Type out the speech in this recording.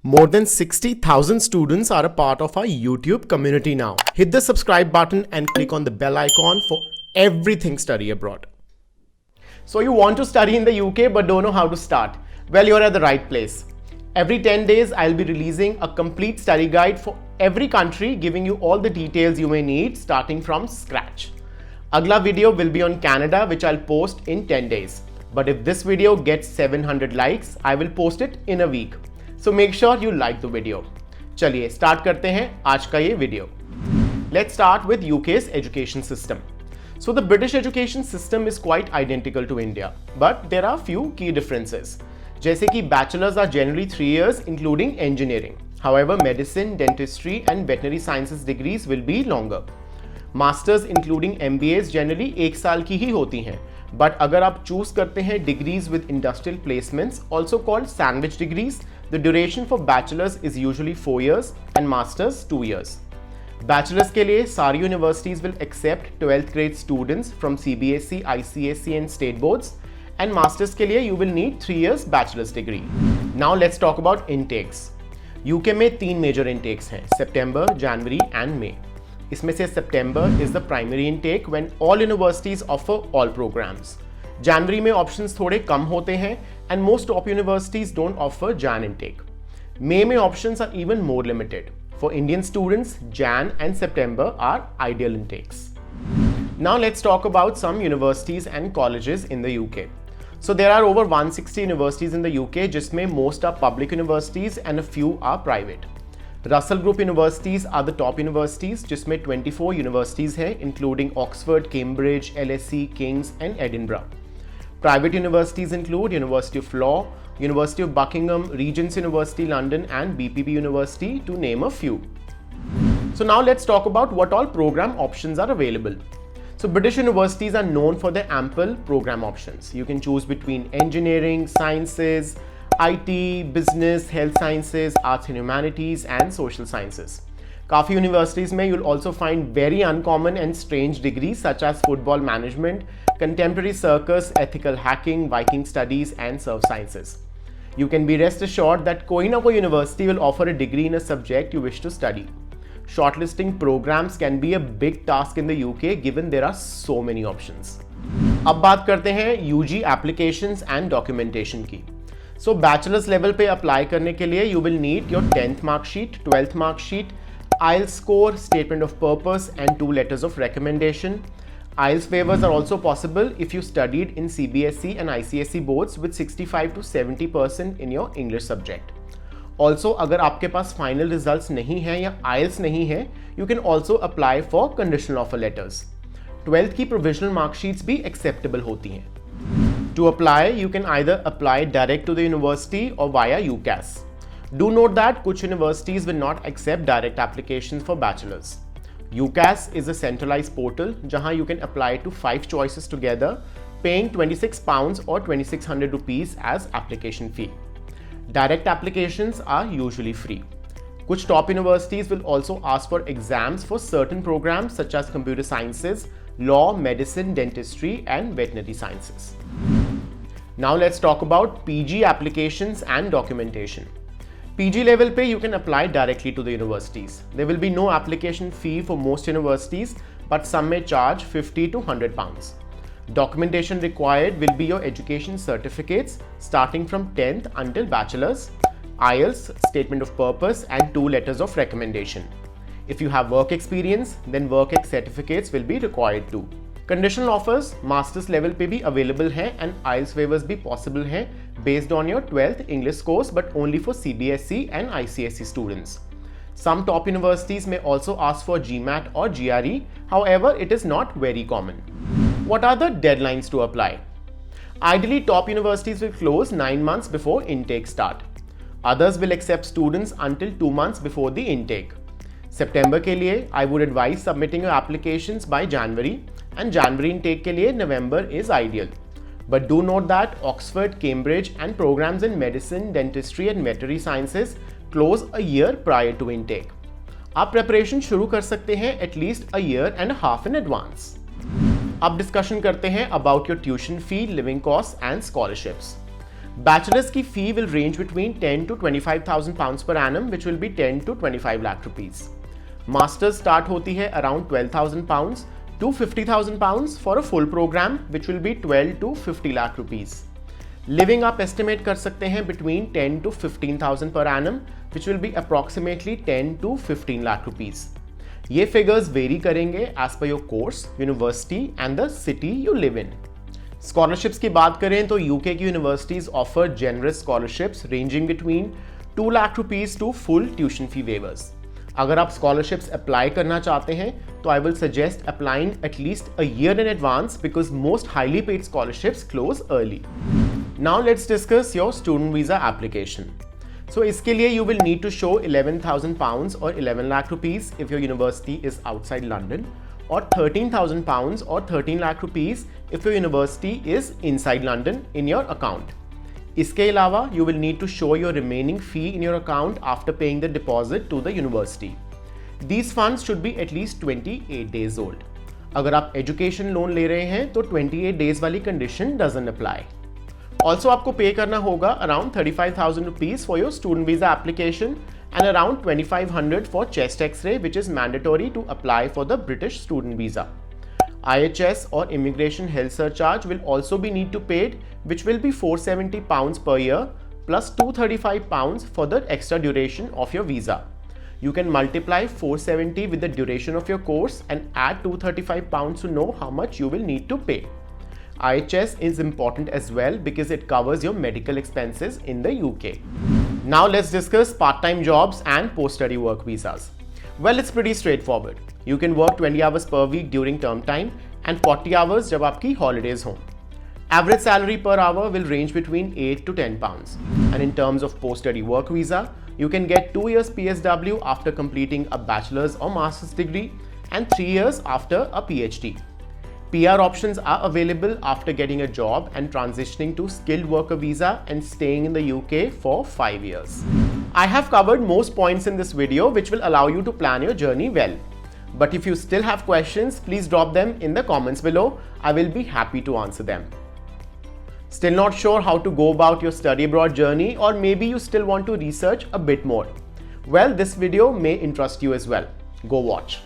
More than 60,000 students are a part of our YouTube community now. Hit the subscribe button and click on the bell icon for everything study abroad. So you want to study in the UK but don't know how to start? Well, you're at the right place. Every 10 days, I'll be releasing a complete study guide for every country, giving you all the details you may need starting from scratch. Agla video will be on Canada, which I'll post in 10 days. But if this video gets 700 likes, I will post it in a week. So make sure you like the video. चलिए start करते हैं आज का ये video. Let's start with UK's education system. So the British education system is quite identical to India, but there are few key differences. जैसे कि bachelors are generally 3 years including engineering. However, medicine, dentistry and veterinary sciences degrees will be longer. Masters including MBAs generally 1 साल की ही होती हैं. But अगर आप choose करते हैं degrees with industrial placements, also called sandwich degrees, the duration for bachelors is usually 4 years and masters 2 years. Bachelors के लिए सारी universities will accept 12th grade students from CBSE, ICSE and state boards, and masters के लिए you will need 3 years bachelor's degree. Now let's talk about intakes. UK में 3 major intakes हैं, September, January and May. इसमें से September is the primary intake when all universities offer all programs. January में options थोड़े कम होते हैं and most top universities don't offer Jan intake. May में options are even more limited. For Indian students, Jan and September are ideal intakes. Now let's talk about some universities and colleges in the UK. So there are over 160 universities in the UK, जिसमें most are public universities and a few are private. Russell Group universities are the top universities, जिसमें 24 universities हैं, including Oxford, Cambridge, LSE, King's and Edinburgh. Private universities include University of Law, University of Buckingham, Regent's University London and BPB University, to name a few. So now let's talk about what all program options are available. So British universities are known for their ample program options. You can choose between engineering, sciences, IT, business, health sciences, arts and humanities and social sciences. काफ़ी universities में you'll also find very uncommon and strange degrees such as football management, contemporary circus, ethical hacking, Viking studies and surf sciences. You can be rest assured that कोई ना कोई university will offer a degree in a subject you wish to study. Shortlisting programs can be a big task in the UK given there are so many options. अब बात करते हैं UG applications and documentation की. So bachelor's level पे apply करने के लिए you will need your 10th mark sheet, 12th mark sheet, IELTS score, statement of purpose and 2 letters of recommendation. IELTS waivers are also possible if you studied in CBSE and ICSE boards with 65 to 70% in your English subject. Also, अगर आपके पास final results नहीं है या IELTS नहीं है, you can also apply for conditional offer letters. 12th की provisional mark sheets भी acceptable होती हैं. To apply, you can either apply direct to the university or via UCAS. Do note that कुछ universities will not accept direct applications for bachelors. UCAS is a centralized portal जहां you can apply to 5 choices together, paying £26 or 2600 rupees as application fee. Direct applications are usually free. कुछ top universities will also ask for exams for certain programs such as computer sciences, law, medicine, dentistry and veterinary sciences. Now let's talk about PG applications and documentation. PG level पे you can apply directly to the universities. There will be no application fee for most universities, but some may charge 50 to 100 pounds. Documentation required will be your education certificates starting from 10th until bachelor's, IELTS, statement of purpose and 2 letters of recommendation. If you have work experience, then work ex certificates will be required too. Conditional offers master's level पे भी available हैं and IELTS waivers भी possible हैं based on your 12th English course, but only for CBSE and ICSE students. Some top universities may also ask for GMAT or GRE, however it is not very common. What are the deadlines to apply? Ideally, top universities will close 9 months before intake start. Others will accept students until 2 months before the intake. September के लिए I would advise submitting your applications by January, and January intake के लिए November is ideal. But do note that Oxford, Cambridge and programs in medicine, dentistry and veterinary sciences close a year prior to intake. आप preparation शुरू कर सकते हैं at least a year and a half in advance. अब discussion करते हैं about your tuition fee, living costs and scholarships. Bachelor's की fee will range between 10 to 25,000 pounds per annum, which will be 10 to 25 lakh rupees. Masters start होती है around 12,000 pounds to 50,000 pounds for a full program, which will be 12 to 50 lakh rupees. Living आप estimate कर सकते हैं between 10 to 15,000 per annum, which will be approximately 10 to 15 lakh rupees. ये figures vary करेंगे as per your course, university and the city you live in. Scholarships की बात करें तो UK की universities offer generous scholarships ranging between 2 lakh rupees to full tuition fee waivers. अगर आप scholarships apply करना चाहते हैं तो I will suggest applying at least a year in advance because most highly paid scholarships close early. Now let's discuss your student visa application. So इसके लिए you will need to show 11,000 pounds or 11 lakh rupees if your university is outside London, or 13,000 pounds or 13 lakh rupees if your university is inside London in your account. इसके अलावा you will need to show your remaining fee in your account after paying the deposit to the university. These funds should be at least 28 days old. अगर आप education loan ले रहे हैं तो 28 days वाली condition doesn't apply. Also आपको पे करना होगा around 35,000 rupees for your student visa application and around 2,500 for chest X-ray, which is mandatory to apply for the British student visa. IHS or immigration health surcharge will also be need to paid, which will be 470 pounds per year plus 235 pounds for the extra duration of your visa. You can multiply 470 with the duration of your course and add 235 pounds to know how much you will need to pay. IHS is important as well because it covers your medical expenses in the UK. Now let's discuss part-time jobs and post-study work visas. Well, it's pretty straightforward. You can work 20 hours per week during term time and 40 hours जब आपकी holidays हों. Average salary per hour will range between 8 to 10 pounds. And in terms of post-study work visa, you can get 2 years PSW after completing a bachelor's or master's degree and 3 years after a PhD. PR options are available after getting a job and transitioning to skilled worker visa and staying in the UK for 5 years. I have covered most points in this video which will allow you to plan your journey well. But if you still have questions, please drop them in the comments below. I will be happy to answer them. Still not sure how to go about your study abroad journey, or maybe you still want to research a bit more? Well, this video may interest you as well. Go watch.